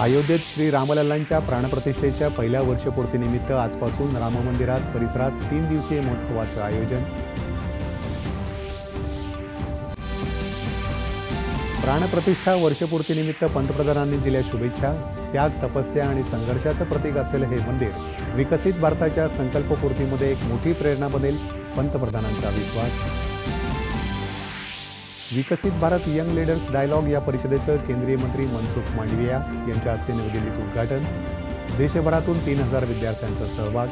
अयोध्येत श्री रामलल्लांच्या प्राणप्रतिष्ठेच्या पहिल्या वर्षपूर्तीनिमित्त आजपासून राम मंदिरात परिसरात 3 दिवसीय महोत्सवाचं आयोजन. प्राणप्रतिष्ठा वर्षपूर्तीनिमित्त पंतप्रधानांनी दिल्या शुभेच्छा. त्याग, तपस्या आणि संघर्षाचं प्रतीक असलेलं हे मंदिर विकसित भारताच्या संकल्पपूर्तीमध्ये एक मोठी प्रेरणा बनेल, पंतप्रधानांचा विश्वास. विकसित भारत यंग लीडर्स डायलॉग या परिषदेचं केंद्रीय मंत्री मनसुख मांडविया यांच्या हस्ते नवी दिल्लीत उद्घाटन. देशभरातून 3000 विद्यार्थ्यांचा सहभाग.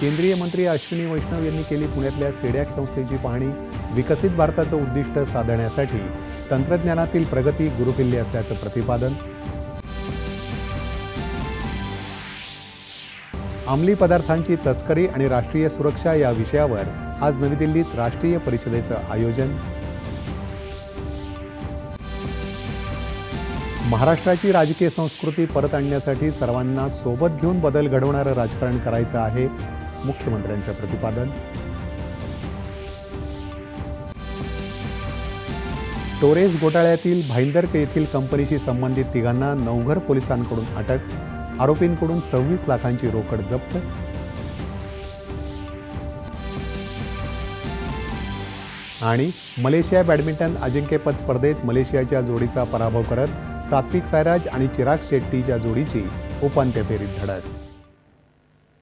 केंद्रीय मंत्री अश्विनी वैष्णव यांनी केली पुण्यातल्या सेडॅक संस्थेची पाहणी. विकसित भारताचं उद्दिष्ट साधण्यासाठी तंत्रज्ञानातील प्रगती गुरुकिल्ली असल्याचं प्रतिपादन. अंमली पदार्थांची तस्करी आणि राष्ट्रीय सुरक्षा या विषयावर आज नवी दिल्लीत राष्ट्रीय परिषदेचं आयोजन. महाराष्ट्राची राजकीय संस्कृती परत आणण्यासाठी सर्वांना सोबत घेऊन बदल घडवणारं राजकारण करायचं आहे, मुख्यमंत्र्यांचं प्रतिपादन. टोरेस घोटाळ्यातील भाईंदर येथील कंपनीशी संबंधित तिघांना नवघर पोलिसांकडून अटक. आरोपींकडून 26 लाखांची रोकड जप्त. आणि मलेशिया बॅडमिंटन अजिंक्यपद स्पर्धेत मलेशियाच्या जोडीचा पराभव करत सात्विक साईराज आणि चिराग शेट्टीच्या जोडीची उपांत्य फेरीत धडक.